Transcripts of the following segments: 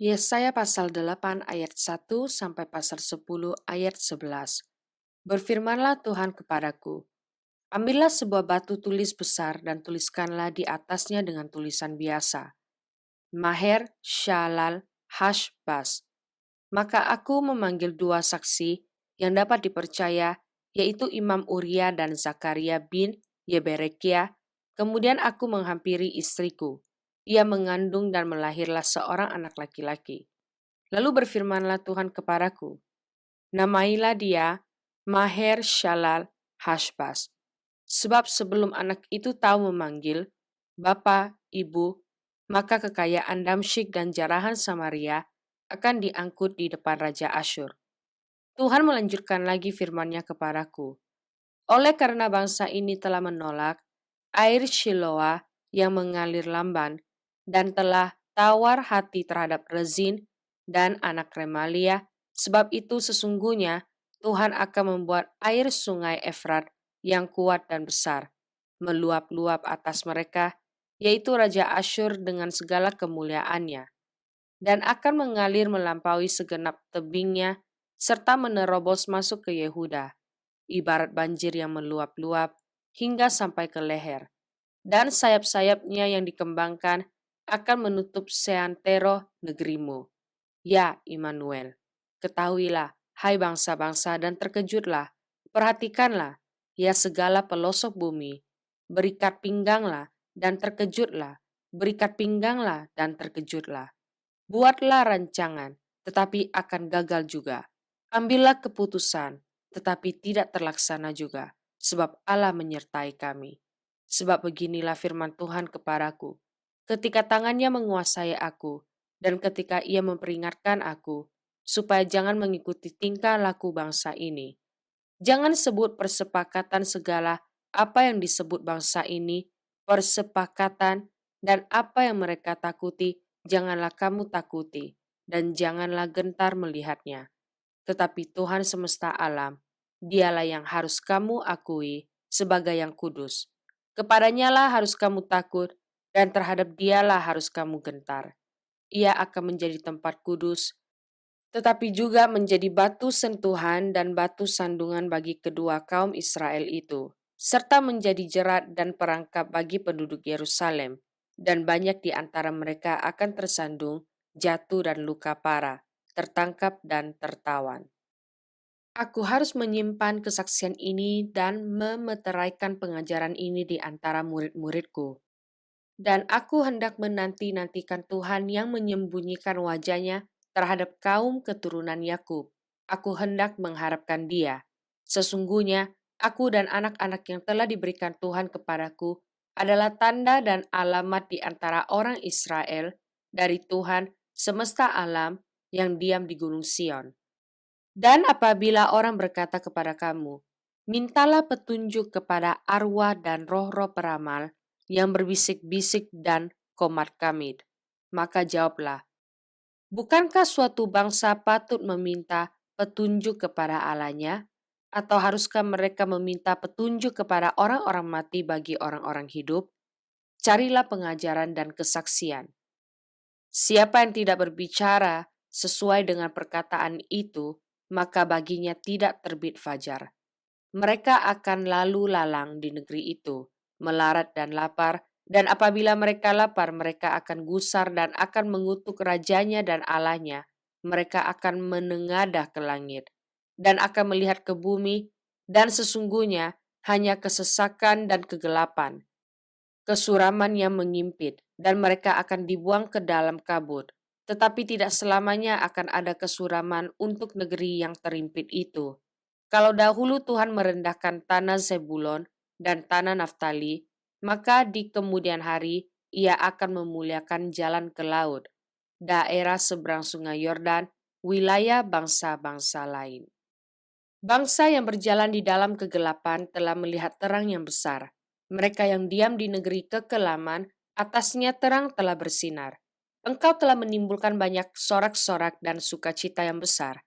Yesaya pasal 8 ayat 1 sampai pasal 10 ayat 11. Berfirmanlah Tuhan kepadaku, ambillah sebuah batu tulis besar dan tuliskanlah di atasnya dengan tulisan biasa. Maher Shalal Hashbaz. Maka aku memanggil dua saksi yang dapat dipercaya, yaitu Imam Uria dan Zakaria bin Yeberekia. Kemudian aku menghampiri istriku. Ia mengandung dan melahirlah seorang anak laki-laki. Lalu berfirmanlah Tuhan kepadaku, namailah dia Maher Shalal Hashbaz. Sebab sebelum anak itu tahu memanggil, Bapa, Ibu, maka kekayaan Damsyik dan jarahan Samaria akan diangkut di depan Raja Asyur. Tuhan melanjutkan lagi firman-Nya kepadaku, oleh karena bangsa ini telah menolak air Shiloah yang mengalir lamban dan telah tawar hati terhadap Rezin dan anak Remalia, sebab itu sesungguhnya Tuhan akan membuat air sungai Efrat yang kuat dan besar, meluap-luap atas mereka, yaitu Raja Asyur dengan segala kemuliaannya, dan akan mengalir melampaui segenap tebingnya, serta menerobos masuk ke Yehuda, ibarat banjir yang meluap-luap hingga sampai ke leher. Dan sayap-sayapnya yang dikembangkan akan menutup seantero negerimu. Ya, Immanuel, ketahuilah, hai bangsa-bangsa, dan terkejutlah. Perhatikanlah, ya segala pelosok bumi, berikat pingganglah dan terkejutlah, berikat pingganglah dan terkejutlah. Buatlah rancangan, tetapi akan gagal juga. Ambillah keputusan, tetapi tidak terlaksana juga, sebab Allah menyertai kami. Sebab beginilah firman Tuhan kepadaku, ketika tangannya menguasai aku, dan ketika ia memperingatkan aku, supaya jangan mengikuti tingkah laku bangsa ini. Jangan sebut persepakatan segala apa yang disebut bangsa ini, persepakatan dan apa yang mereka takuti, janganlah kamu takuti, dan janganlah gentar melihatnya. Tetapi Tuhan semesta alam, dialah yang harus kamu akui sebagai yang kudus. Kepadanya lah harus kamu takut, dan terhadap dialah harus kamu gentar. Ia akan menjadi tempat kudus, tetapi juga menjadi batu sentuhan dan batu sandungan bagi kedua kaum Israel itu, serta menjadi jerat dan perangkap bagi penduduk Yerusalem, dan banyak di antara mereka akan tersandung, jatuh dan luka parah, tertangkap dan tertawan. Aku harus menyimpan kesaksian ini dan memeteraikan pengajaran ini di antara murid-muridku. Dan aku hendak menanti-nantikan Tuhan yang menyembunyikan wajahnya terhadap kaum keturunan Yakub. Aku hendak mengharapkan Dia. Sesungguhnya, aku dan anak-anak yang telah diberikan Tuhan kepadaku adalah tanda dan alamat di antara orang Israel dari Tuhan semesta alam yang diam di Gunung Sion. Dan apabila orang berkata kepada kamu, mintalah petunjuk kepada arwah dan roh-roh peramal yang berbisik-bisik dan komat kamit, maka jawablah, bukankah suatu bangsa patut meminta petunjuk kepada Allahnya? Atau haruskah mereka meminta petunjuk kepada orang-orang mati bagi orang-orang hidup? Carilah pengajaran dan kesaksian. Siapa yang tidak berbicara sesuai dengan perkataan itu, maka baginya tidak terbit fajar. Mereka akan lalu lalang di negeri itu, melarat dan lapar, dan apabila mereka lapar, mereka akan gusar dan akan mengutuk rajanya dan Allahnya. Mereka akan menengadah ke langit, dan akan melihat ke bumi, dan sesungguhnya hanya kesesakan dan kegelapan, kesuraman yang mengimpit, dan mereka akan dibuang ke dalam kabut. Tetapi tidak selamanya akan ada kesuraman untuk negeri yang terimpit itu. Kalau dahulu Tuhan merendahkan tanah Zebulon dan tanah Naftali, maka di kemudian hari ia akan memuliakan jalan ke laut, daerah seberang sungai Yordan, wilayah bangsa-bangsa lain. Bangsa yang berjalan di dalam kegelapan telah melihat terang yang besar. Mereka yang diam di negeri kekelaman, atasnya terang telah bersinar. Engkau telah menimbulkan banyak sorak-sorak dan sukacita yang besar.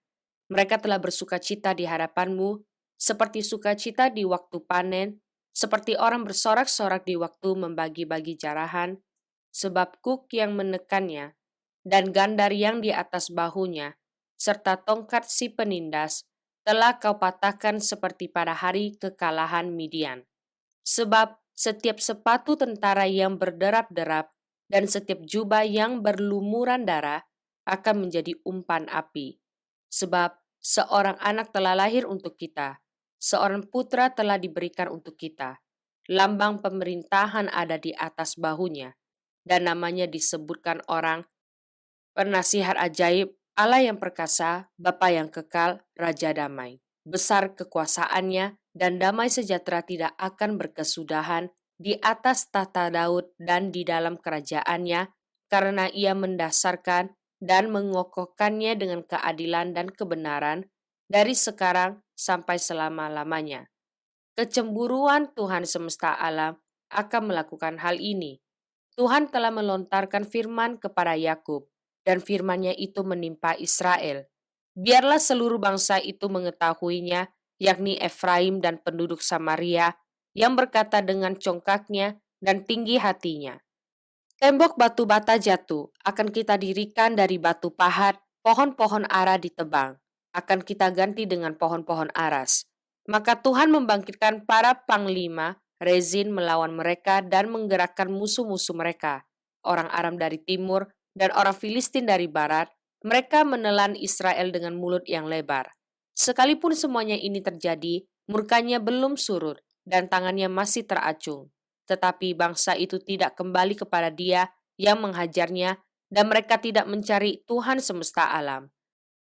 Mereka telah bersukacita di hadapanmu, seperti sukacita di waktu panen, seperti orang bersorak-sorak di waktu membagi-bagi jarahan, sebab kuk yang menekannya dan gandar yang di atas bahunya, serta tongkat si penindas, telah kau patahkan seperti pada hari kekalahan Midian. Sebab setiap sepatu tentara yang berderap-derap dan setiap jubah yang berlumuran darah akan menjadi umpan api. Sebab seorang anak telah lahir untuk kita, seorang putra telah diberikan untuk kita. Lambang pemerintahan ada di atas bahunya, dan namanya disebutkan orang Penasihat ajaib, Allah yang perkasa, Bapa yang kekal, Raja damai. Besar kekuasaannya dan damai sejahtera tidak akan berkesudahan di atas tahta Daud dan di dalam kerajaannya, karena ia mendasarkan dan mengokohkannya dengan keadilan dan kebenaran dari sekarang sampai selama-lamanya. Kecemburuan Tuhan semesta alam akan melakukan hal ini. Tuhan telah melontarkan firman kepada Yakub, dan firman-Nya itu menimpa Israel. Biarlah seluruh bangsa itu mengetahuinya, yakni Efraim dan penduduk Samaria, yang berkata dengan congkaknya dan tinggi hatinya. Tembok batu bata jatuh, akan kita dirikan dari batu pahat, pohon-pohon ara ditebang, akan kita ganti dengan pohon-pohon aras. Maka Tuhan membangkitkan para panglima, Rezin melawan mereka dan menggerakkan musuh-musuh mereka, orang Aram dari timur dan orang Filistin dari barat. Mereka menelan Israel dengan mulut yang lebar. Sekalipun semuanya ini terjadi, murkanya belum surut dan tangannya masih teracung. Tetapi bangsa itu tidak kembali kepada Dia yang menghajarnya, dan mereka tidak mencari Tuhan semesta alam.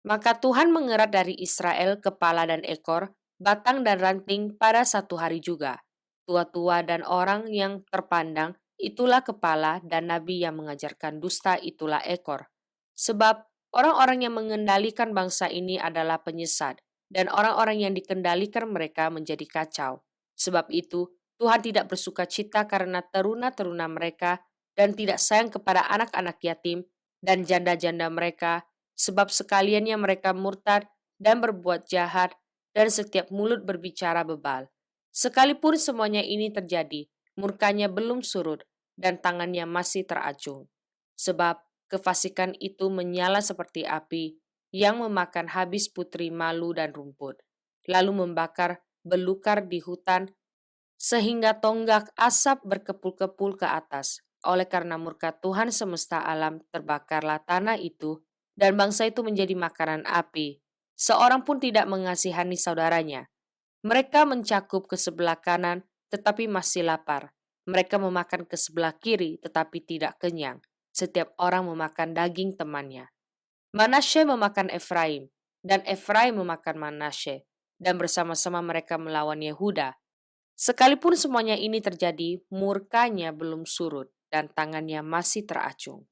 Maka Tuhan mengerat dari Israel kepala dan ekor, batang dan ranting pada satu hari juga. Tua-tua dan orang yang terpandang, itulah kepala, dan nabi yang mengajarkan dusta, itulah ekor. Sebab orang-orang yang mengendalikan bangsa ini adalah penyesat, dan orang-orang yang dikendalikan mereka menjadi kacau. Sebab itu, Tuhan tidak bersuka cita karena teruna-teruna mereka, dan tidak sayang kepada anak-anak yatim dan janda-janda mereka, sebab sekaliannya mereka murtad dan berbuat jahat, dan setiap mulut berbicara bebal. Sekalipun semuanya ini terjadi, murkanya belum surut, dan tangannya masih teracung. Sebab kefasikan itu menyala seperti api, yang memakan habis putri malu dan rumput, lalu membakar belukar di hutan, sehingga tonggak asap berkepul-kepul ke atas. Oleh karena murka Tuhan semesta alam, terbakarlah tanah itu, dan bangsa itu menjadi makanan api. Seorang pun tidak mengasihani saudaranya. Mereka mencakup ke sebelah kanan, tetapi masih lapar. Mereka memakan ke sebelah kiri, tetapi tidak kenyang. Setiap orang memakan daging temannya. Manasye memakan Efraim, dan Efraim memakan Manasye, dan bersama-sama mereka melawan Yehuda. Sekalipun semuanya ini terjadi, murkanya belum surut dan tangannya masih teracung.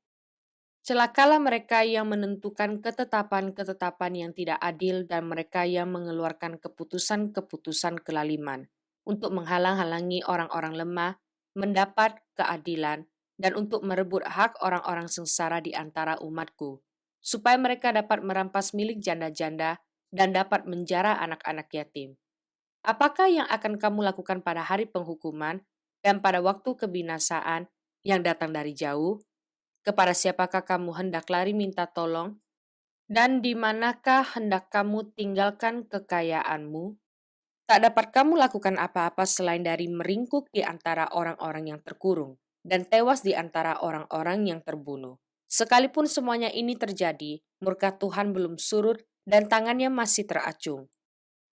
Celakalah mereka yang menentukan ketetapan-ketetapan yang tidak adil dan mereka yang mengeluarkan keputusan-keputusan kelaliman untuk menghalang-halangi orang-orang lemah mendapat keadilan dan untuk merebut hak orang-orang sengsara di antara umatku, supaya mereka dapat merampas milik janda-janda dan dapat menjara anak-anak yatim. Apakah yang akan kamu lakukan pada hari penghukuman dan pada waktu kebinasaan yang datang dari jauh? Kepada siapakah kamu hendak lari minta tolong? Dan di manakah hendak kamu tinggalkan kekayaanmu? Tak dapat kamu lakukan apa-apa selain dari meringkuk di antara orang-orang yang terkurung dan tewas di antara orang-orang yang terbunuh. Sekalipun semuanya ini terjadi, murka Tuhan belum surut dan tangannya masih teracung.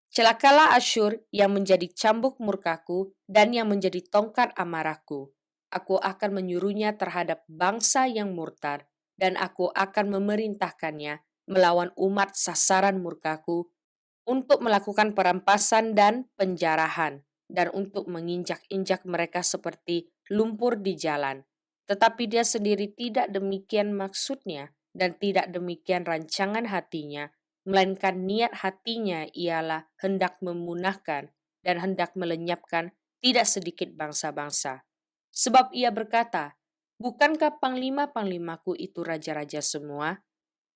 Celakalah Asyur yang menjadi cambuk murkaku dan yang menjadi tongkat amarahku. Aku akan menyuruhnya terhadap bangsa yang murtad, dan aku akan memerintahkannya melawan umat sasaran murkaku untuk melakukan perampasan dan penjarahan, dan untuk menginjak-injak mereka seperti lumpur di jalan. Tetapi dia sendiri tidak demikian maksudnya, dan tidak demikian rancangan hatinya, melainkan niat hatinya ialah hendak memunahkan dan hendak melenyapkan tidak sedikit bangsa-bangsa. Sebab ia berkata, bukankah panglima-panglimaku itu raja-raja semua?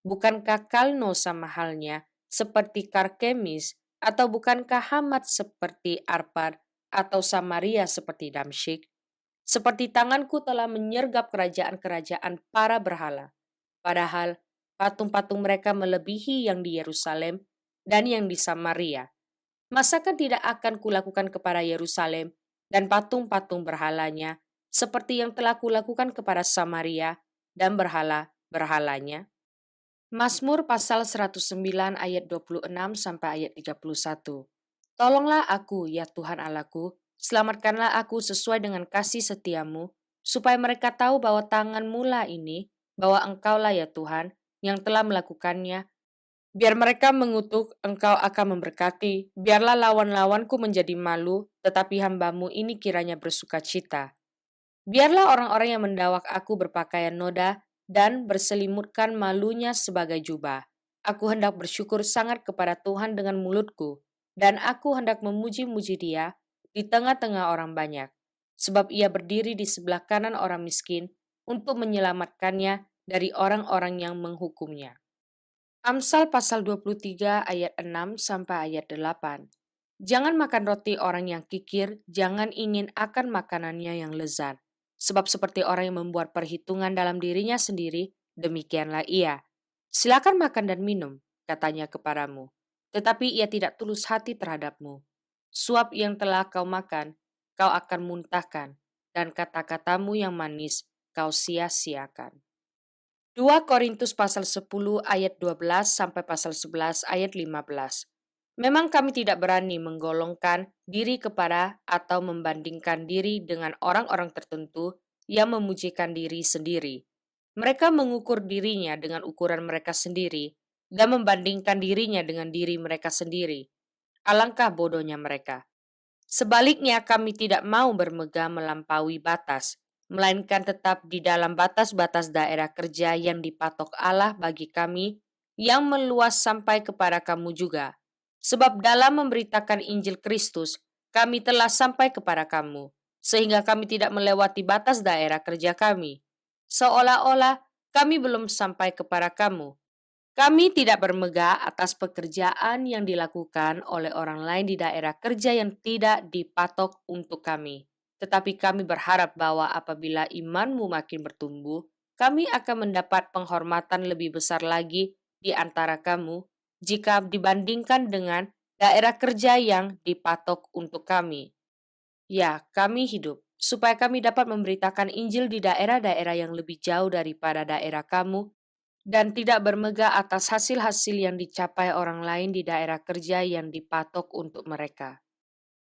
Bukankah Kalno sama halnya seperti Karkemis, atau bukankah Hamat seperti Arpad, atau Samaria seperti Damsyik? Seperti tanganku telah menyergap kerajaan-kerajaan para berhala, Padahal patung-patung mereka melebihi yang di Yerusalem dan yang di Samaria. Masakan tidak akan kulakukan kepada Yerusalem dan patung-patung berhalanya, seperti yang telah kulakukan kepada Samaria dan berhala-berhalanya? Mazmur pasal 109 ayat 26 sampai ayat 31. Tolonglah aku, ya Tuhan Allahku, selamatkanlah aku sesuai dengan kasih setiamu, supaya mereka tahu bahwa tanganmu lah ini, bahwa engkaulah ya Tuhan, yang telah melakukannya. Biar mereka mengutuk, engkau akan memberkati. Biarlah lawan-lawanku menjadi malu, tetapi hambamu ini kiranya bersuka cita. Biarlah orang-orang yang mendawak aku berpakaian noda dan berselimutkan malunya sebagai jubah. Aku hendak bersyukur sangat kepada Tuhan dengan mulutku, dan aku hendak memuji-muji Dia di tengah-tengah orang banyak, sebab Ia berdiri di sebelah kanan orang miskin untuk menyelamatkannya dari orang-orang yang menghukumnya. Amsal pasal 23 ayat 6 sampai ayat 8. Jangan makan roti orang yang kikir, jangan ingin akan makanannya yang lezat. Sebab seperti orang yang membuat perhitungan dalam dirinya sendiri, demikianlah ia. Silakan makan dan minum, katanya kepadamu. Tetapi ia tidak tulus hati terhadapmu. Suap yang telah kau makan, kau akan muntahkan, dan kata-katamu yang manis kau sia-siakan. 2 Korintus pasal 10 ayat 12 sampai pasal 11 ayat 15. Memang kami tidak berani menggolongkan diri kepada atau membandingkan diri dengan orang-orang tertentu yang memujikan diri sendiri. Mereka mengukur dirinya dengan ukuran mereka sendiri dan membandingkan dirinya dengan diri mereka sendiri. Alangkah bodohnya mereka. Sebaliknya kami tidak mau bermegah melampaui batas, melainkan tetap di dalam batas-batas daerah kerja yang dipatok Allah bagi kami, yang meluas sampai kepada kamu juga. Sebab dalam memberitakan Injil Kristus, kami telah sampai kepada kamu, sehingga kami tidak melewati batas daerah kerja kami. Seolah-olah kami belum sampai kepada kamu. Kami tidak bermegah atas pekerjaan yang dilakukan oleh orang lain di daerah kerja yang tidak dipatok untuk kami. Tetapi kami berharap bahwa apabila imanmu makin bertumbuh, kami akan mendapat penghormatan lebih besar lagi di antara kamu jika dibandingkan dengan daerah kerja yang dipatok untuk kami. Ya, kami hidup supaya kami dapat memberitakan Injil di daerah-daerah yang lebih jauh daripada daerah kamu dan tidak bermegah atas hasil-hasil yang dicapai orang lain di daerah kerja yang dipatok untuk mereka.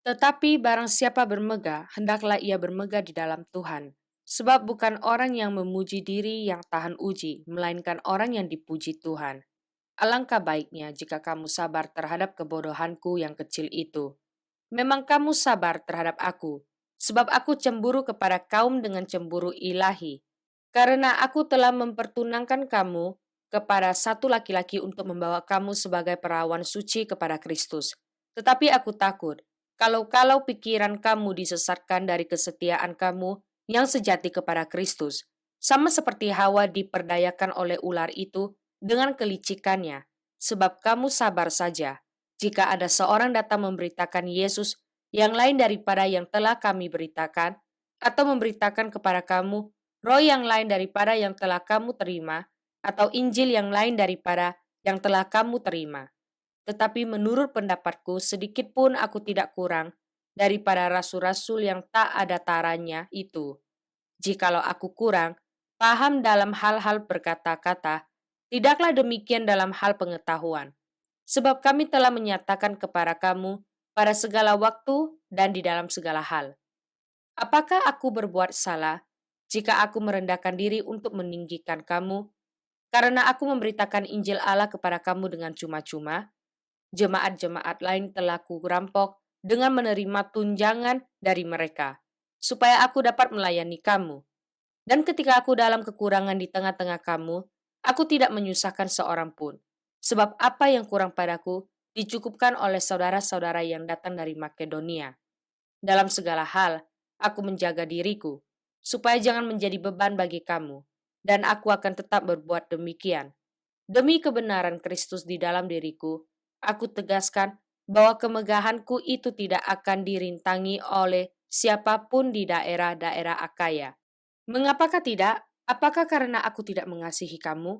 Tetapi barang siapa bermegah, hendaklah ia bermegah di dalam Tuhan. Sebab bukan orang yang memuji diri yang tahan uji, melainkan orang yang dipuji Tuhan. Alangkah baiknya jika kamu sabar terhadap kebodohanku yang kecil itu. Memang kamu sabar terhadap aku, sebab aku cemburu kepada kaum dengan cemburu ilahi. Karena aku telah mempertunangkan kamu kepada satu laki-laki untuk membawa kamu sebagai perawan suci kepada Kristus. Tetapi aku takut, kalau pikiran kamu disesatkan dari kesetiaan kamu yang sejati kepada Kristus, sama seperti Hawa diperdayakan oleh ular itu dengan kelicikannya, sebab kamu sabar saja. Jika ada seorang datang memberitakan Yesus yang lain daripada yang telah kami beritakan, atau memberitakan kepada kamu roh yang lain daripada yang telah kamu terima, atau Injil yang lain daripada yang telah kamu terima. Tetapi menurut pendapatku, sedikit pun aku tidak kurang daripada rasul-rasul yang tak ada taranya itu. Jikalau aku kurang paham dalam hal-hal berkata-kata, tidaklah demikian dalam hal pengetahuan. Sebab kami telah menyatakan kepada kamu pada segala waktu dan di dalam segala hal. Apakah aku berbuat salah jika aku merendahkan diri untuk meninggikan kamu? Karena aku memberitakan Injil Allah kepada kamu dengan cuma-cuma, jemaat-jemaat lain telah kurampok dengan menerima tunjangan dari mereka, supaya aku dapat melayani kamu. Dan ketika aku dalam kekurangan di tengah-tengah kamu, aku tidak menyusahkan seorang pun. Sebab apa yang kurang padaku dicukupkan oleh saudara-saudara yang datang dari Makedonia. Dalam segala hal, aku menjaga diriku, supaya jangan menjadi beban bagi kamu, dan aku akan tetap berbuat demikian. Demi kebenaran Kristus di dalam diriku, aku tegaskan bahwa kemegahanku itu tidak akan dirintangi oleh siapapun di daerah-daerah Akaya. Mengapakah tidak? Apakah karena aku tidak mengasihi kamu?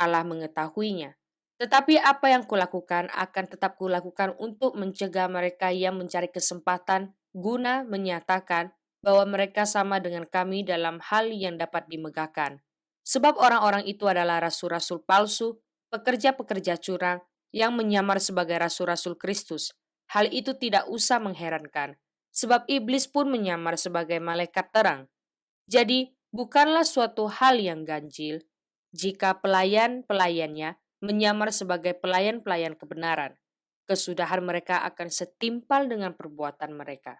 Allah mengetahuinya. Tetapi apa yang kulakukan akan tetap kulakukan untuk mencegah mereka yang mencari kesempatan guna menyatakan bahwa mereka sama dengan kami dalam hal yang dapat dimegahkan. Sebab orang-orang itu adalah rasul-rasul palsu, pekerja-pekerja curang yang menyamar sebagai rasul-rasul Kristus. Hal itu tidak usah mengherankan, sebab iblis pun menyamar sebagai malaikat terang. Jadi, bukanlah suatu hal yang ganjil jika pelayan-pelayannya menyamar sebagai pelayan-pelayan kebenaran. Kesudahan mereka akan setimpal dengan perbuatan mereka.